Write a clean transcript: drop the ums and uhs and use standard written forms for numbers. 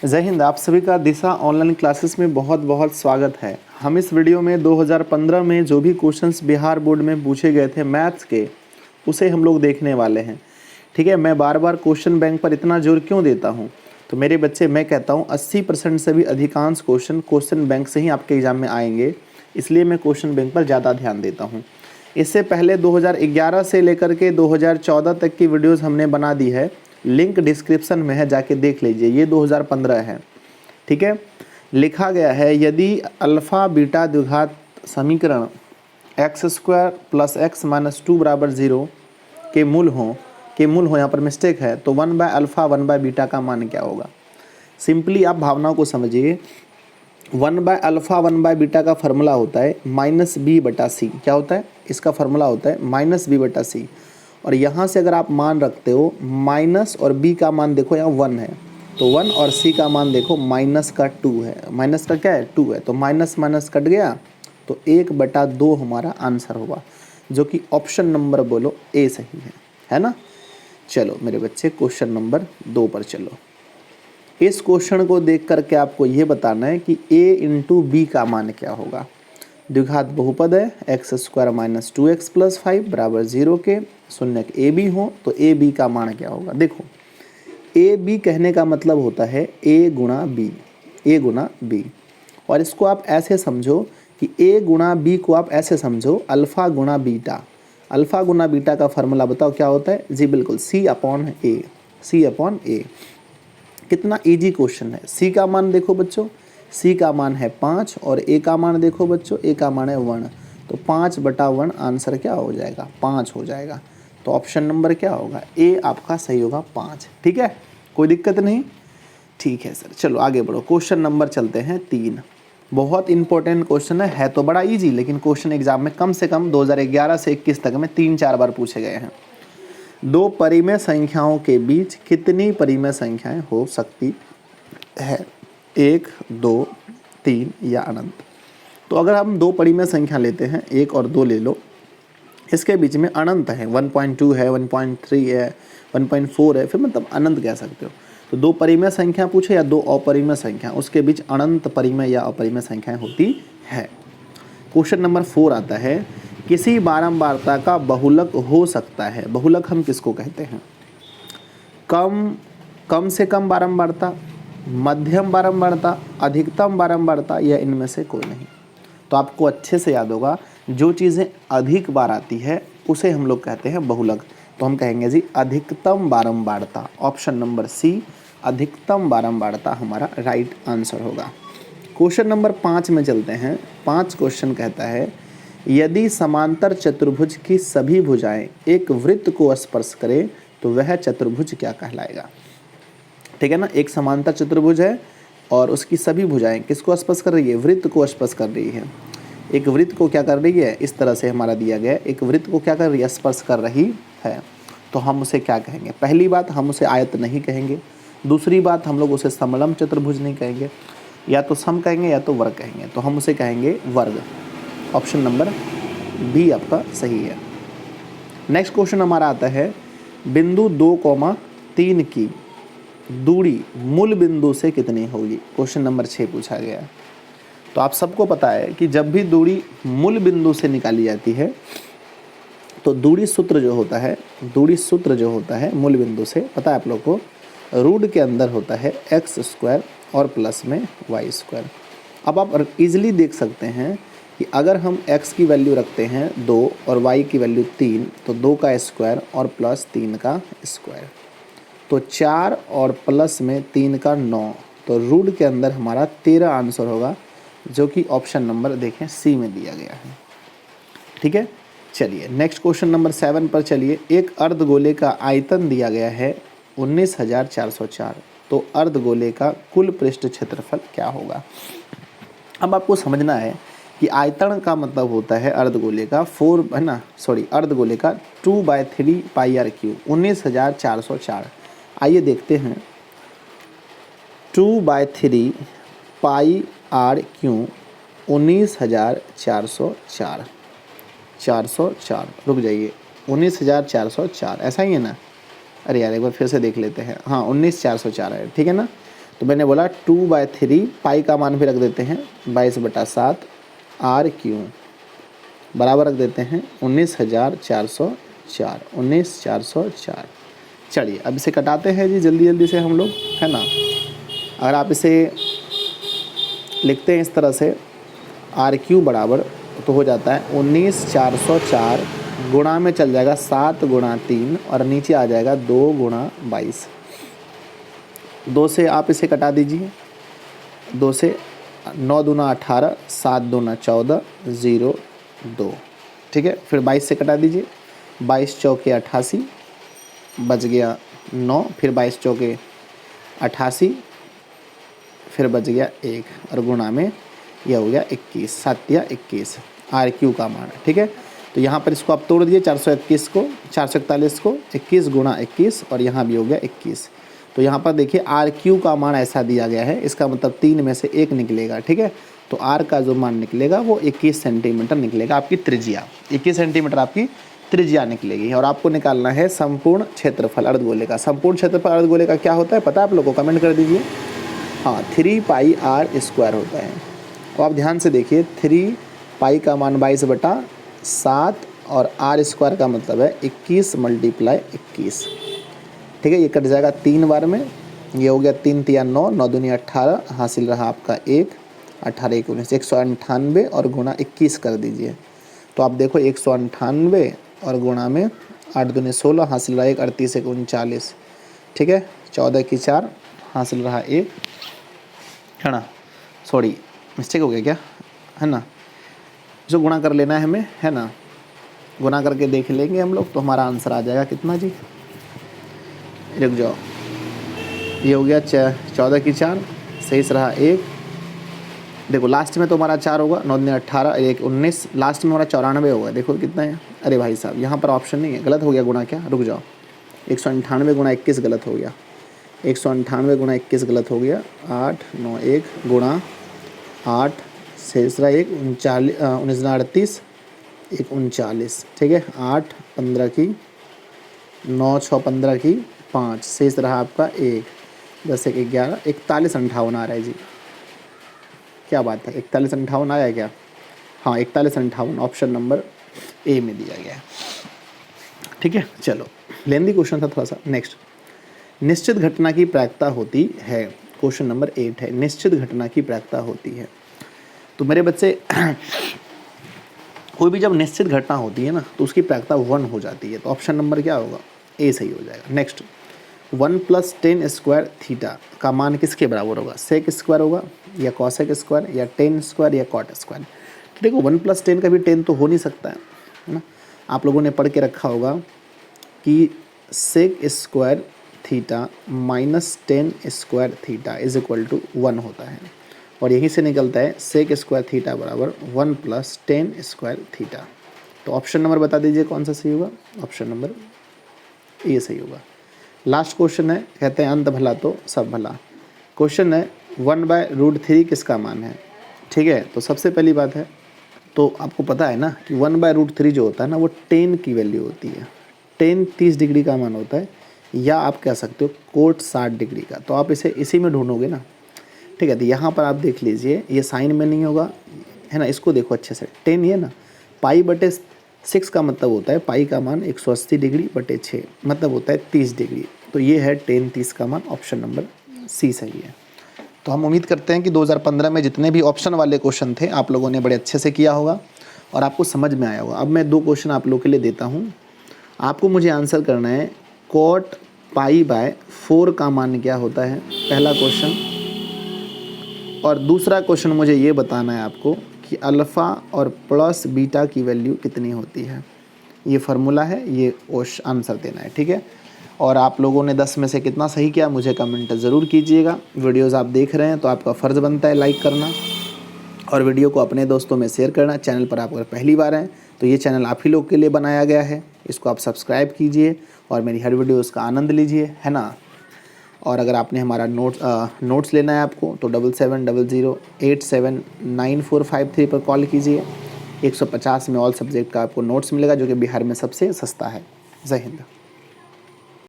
जय हिंद। आप सभी का दिशा ऑनलाइन क्लासेस में बहुत बहुत स्वागत है। हम इस वीडियो में 2015 में जो भी क्वेश्चंस बिहार बोर्ड में पूछे गए थे मैथ्स के, उसे हम लोग देखने वाले हैं। ठीक है, मैं बार बार क्वेश्चन बैंक पर इतना जोर क्यों देता हूं? तो मेरे बच्चे, मैं कहता हूं 80% से भी अधिकांश क्वेश्चन बैंक से ही आपके एग्जाम में आएंगे, इसलिए मैं क्वेश्चन बैंक पर ज़्यादा ध्यान देता हूँ। इससे पहले 2011 से लेकर के 2014 तक की वीडियोज़ हमने बना दी है, लिंक डिस्क्रिप्शन में है, जाके देख लीजिए। ये 2015 है। ठीक है, लिखा गया है यदि अल्फ़ा बीटा द्विघात समीकरण x² + x - 2 = 0 के मूल हो यहाँ पर मिस्टेक है, तो 1/α 1/बीटा का मान क्या होगा? सिंपली आप भावनाओं को समझिए। 1/α 1/बीटा का फार्मूला होता है -b/c। क्या होता है? इसका फार्मूला होता है -b/c। और यहाँ से अगर आप मान रखते हो माइनस और b का मान देखो, यहाँ 1 है, तो 1 और c का मान देखो -2 है। माइनस का क्या है? 2 है, तो माइनस माइनस कट गया, तो 1/2 हमारा आंसर होगा, जो कि ऑप्शन नंबर बोलो ए सही है ना। चलो मेरे बच्चे, क्वेश्चन नंबर 2 पर चलो। इस क्वेश्चन को देख करके आपको ये बताना है कि a × b का मान क्या होगा। द्विघात बहुपद है, x² - 2x + 5 = 0 के शून्य ए बी हो, तो ए बी का मान क्या होगा? देखो, ए बी कहने का मतलब होता है a × b, और इसको आप ऐसे समझो कि a × b को आप ऐसे समझो अल्फ़ा × बीटा। अल्फ़ा × बीटा का फार्मूला बताओ क्या होता है? जी बिल्कुल, C/A। कितना इजी क्वेश्चन है। c का मान देखो बच्चों, c का मान है 5 और a का मान देखो बच्चों, a का मान है 1, तो 5/1 आंसर क्या हो जाएगा? 5 हो जाएगा। तो ऑप्शन नंबर क्या होगा? ए आपका सही होगा, 5। ठीक है, कोई दिक्कत नहीं? ठीक है सर, चलो आगे बढ़ो। क्वेश्चन नंबर चलते हैं 3। बहुत इंपॉर्टेंट क्वेश्चन है तो बड़ा इजी, लेकिन क्वेश्चन एग्जाम में कम से कम 2011 से 21 तक में 3-4 बार पूछे गए हैं। दो परिमेय संख्याओं के बीच कितनी परिमेय संख्याएं हो सकती है? 1, 2, 3 या अनंत। तो अगर हम दो परिमेय संख्या लेते हैं, 1 और 2 ले लो, इसके बीच में अनंत है, 1.2 है, 1.3 है, 1.4 है, फिर मतलब अनंत कह सकते हो। तो दो परिमेय संख्या पूछे या दो अपरिमेय संख्या, उसके बीच अनंत परिमेय या अपरिमेय संख्याएं होती है। क्वेश्चन नंबर 4 आता है, किसी बारंबारता का बहुलक हो सकता है। बहुलक हम किसको कहते हैं? कम से कम बारंबारता, मध्यम बारंबारता, अधिकतम बारंबारता, या इनमें से कोई नहीं। तो आपको अच्छे से याद होगा, जो चीज़ें अधिक बार आती है उसे हम लोग कहते हैं बहुलक। तो हम कहेंगे जी अधिकतम बारंबारता। ऑप्शन नंबर सी, अधिकतम बारंबारता हमारा राइट आंसर होगा। क्वेश्चन नंबर 5 में चलते हैं। 5 क्वेश्चन कहता है, यदि समांतर चतुर्भुज की सभी भुजाएं एक वृत्त को स्पर्श करें तो वह चतुर्भुज क्या कहलाएगा? ठीक है ना, एक समांतर चतुर्भुज है और उसकी सभी भुजाएं किसको स्पर्श कर रही है? वृत्त को स्पर्श कर रही है। एक वृत्त को क्या कर रही है? इस तरह से हमारा दिया गया, एक वृत्त को क्या कर रही है? स्पर्श कर रही है। तो हम उसे क्या कहेंगे? पहली बात, हम उसे आयत नहीं कहेंगे। दूसरी बात, हम लोग उसे समलंब चतुर्भुज नहीं कहेंगे, या तो सम कहेंगे या तो वर्ग कहेंगे। तो हम उसे कहेंगे वर्ग। ऑप्शन नंबर बी आपका सही है। नेक्स्ट क्वेश्चन हमारा आता है, बिंदु 2,3 की दूरी मूल बिंदु से कितनी होगी? क्वेश्चन नंबर 6 पूछा गया है। तो आप सबको पता है कि जब भी दूरी मूल बिंदु से निकाली जाती है तो दूरी सूत्र जो होता है मूल बिंदु से, पता है आप लोग को, रूट के अंदर होता है x² और प्लस में y²। अब आप इजीली देख सकते हैं कि अगर हम x की वैल्यू रखते हैं 2 और y की वैल्यू 3, तो 2 का स्क्वायर और प्लस 3 का स्क्वायर, तो 4 और प्लस में 3 का 9, तो रूट के अंदर हमारा 13 आंसर होगा, जो कि ऑप्शन नंबर देखें सी में दिया गया है। ठीक है, चलिए नेक्स्ट क्वेश्चन नंबर 7 पर चलिए। एक अर्धगोले का आयतन दिया गया है 19,404, तो अर्धगोले का कुल पृष्ठ क्षेत्रफल क्या होगा? अब आपको समझना है कि आयतन का मतलब होता है अर्धगोले का अर्धगोले का 2/3 πr³, 19,404। आइए देखते हैं, 2/3 πr³, 19,404, 404, रुक जाइए, 19,404 ऐसा ही है ना? अरे यार एक बार फिर से देख लेते हैं। हाँ, 19,404 है, ठीक है ना। तो तो मैंने बोला 2/3 पाई का मान भी रख देते हैं 22/7 RQ बराबर रख देते हैं 19,404 19,404। चलिए अब इसे कटाते हैं जी जल्दी जल्दी से हम लोग, है ना। अगर आप इसे लिखते हैं इस तरह से RQ बराबर तो हो जाता है 19,404 गुणा में चल जाएगा 7 गुणा 3 और नीचे आ जाएगा 2 गुणा 22। 2 से आप इसे कटा दीजिए, 2 से 9 दूना 18 7 दूना 14 0 2, ठीक है। फिर 22 से कटा दीजिए, 22 चौके 88 बच गया 9, फिर 22 चौके 88 फिर बच गया 1 और गुणा में यह हो गया 21 7 या 21 RQ का मान, ठीक है। तो यहाँ पर इसको आप तोड़ दिए 441 को 441 को 21 गुणा 21 और यहाँ भी हो गया 21। तो यहाँ पर देखिए RQ का मान ऐसा दिया गया है, इसका मतलब 3 में से 1 निकलेगा, ठीक है। तो R का जो मान निकलेगा वो 21 सेंटीमीटर निकलेगा, आपकी त्रिज्या 21 सेंटीमीटर आपकी त्रिज्या निकलेगी। और आपको निकालना है संपूर्ण क्षेत्रफल अर्धगोले का। संपूर्ण क्षेत्रफल अर्धगोले का क्या होता है पता है आप लोग को, कमेंट कर दीजिए। हाँ 3 पाई R² होता है। तो आप ध्यान से देखिए 3 पाई का मान 22/7 और R² का मतलब है 21 × 21, ठीक है। ये कट जाएगा 3 बार में, ये हो गया 3 तिया 9 9 दूनी 18 हासिल रहा आपका 1 18 19 198 और गुणा 21 कर दीजिए। तो आप देखो 198 और गुणा में 8 दूनी 16 हासिल रहा 1 38 1 39, ठीक है। 14 की 4 हासिल रहा 1, है ना। सॉरी मिस्टेक हो गया क्या, है ना। जो गुणा कर लेना है हमें, है ना। गुणा करके देख लेंगे हम लोग तो हमारा आंसर आ जाएगा कितना जी, रुक जाओ। ये हो गया 14 की 4 सही से रहा 1, देखो लास्ट में तो हमारा 4 होगा 9 दूनी 18 1 19, लास्ट में हमारा 94 होगा। देखो कितना है, अरे भाई साहब यहाँ पर ऑप्शन नहीं है, गलत हो गया गुणा, क्या रुक जाओ 198 गुणा 21 गलत हो गया, 198 गुणा 21 गलत हो गया। 8 9 1 गुणा 8 शेष रहा 1 39 19 38 1 39, ठीक है। 8 15 की 9 6 15 की 5 शेष रहा आपका 1 10 1 11 41 58 आ रहा है जी। क्या बात है 41 58 आया है क्या, हाँ 41 58 ऑप्शन नंबर ए में दिया गया है, ठीक है। चलो लेंदी क्वेश्चन था थोड़ा सा। नेक्स्ट, निश्चित घटना की प्रायिकता होती है, क्वेश्चन नंबर 8 है, निश्चित घटना की प्रायिकता होती है। तो मेरे बच्चे कोई भी जब निश्चित घटना होती है ना तो उसकी प्रायिकता 1 हो जाती है, तो ऑप्शन नंबर क्या होगा, ए सही हो जाएगा। नेक्स्ट, 1 + tan स्क्वायर थीटा का मान किसके बराबर होगा, सेक स्क्वायर होगा या कॉसेक स्क्वायर या टेन स्क्वायर या कॉट स्क्वायर। तो देखो 1 + tan का भी 10 तो हो नहीं सकता है ना। आप लोगों ने पढ़ के रखा होगा कि sec square theta minus tan square theta is equal to 1 होता है, और यहीं से निकलता है सेक स्क्वायर थीटा बराबर 1 + tan स्क्वायर थीटा। तो ऑप्शन नंबर बता दीजिए कौन सा सही होगा, ऑप्शन नंबर ए सही होगा। लास्ट क्वेश्चन है, कहते हैं अंत भला तो सब भला। क्वेश्चन है 1/√3 किसका मान है, ठीक है। तो सबसे पहली बात है तो आपको पता है ना कि 1/√3 जो होता है ना वो 10 की वैल्यू होती है। 10 30 डिग्री का मान होता है, या आप कह सकते हो कोट 60 डिग्री का। तो आप इसे इसी में ढूंढोगे ना, ठीक है। तो यहाँ पर आप देख लीजिए ये साइन में नहीं होगा, है ना। इसको देखो अच्छे से, 10 ये ना π/6 का मतलब होता है पाई का मान 180 डिग्री बटे 6 मतलब होता है 30 डिग्री। तो ये है 10 30 का मान, ऑप्शन नंबर सी सही है। तो हम उम्मीद करते हैं कि 2015 में जितने भी ऑप्शन वाले क्वेश्चन थे आप लोगों ने बड़े अच्छे से किया होगा और आपको समझ में आया होगा। अब मैं 2 क्वेश्चन आप लोगों के लिए देता हूँ, आपको मुझे आंसर करना है कॉट π/4 का मान क्या होता है, पहला क्वेश्चन। और दूसरा क्वेश्चन मुझे ये बताना है आपको कि अल्फ़ा और प्लस बीटा की वैल्यू कितनी होती है। ये फार्मूला है, ये आंसर देना है, ठीक है। और आप लोगों ने 10 में से कितना सही किया मुझे कमेंट ज़रूर कीजिएगा। वीडियोज़ आप देख रहे हैं तो आपका फ़र्ज़ बनता है लाइक करना और वीडियो को अपने दोस्तों में शेयर करना। चैनल पर आप अगर पहली बार हैं तो ये चैनल आप ही लोग के लिए बनाया गया है, इसको आप सब्सक्राइब कीजिए और मेरी हर वीडियोज़ का आनंद लीजिए, है ना। और अगर आपने हमारा नोट्स लेना है आपको तो 7700879453 पर कॉल कीजिए। 150 में ऑल सब्जेक्ट का आपको नोट्स मिलेगा जो कि बिहार में सबसे सस्ता है। जय हिंद।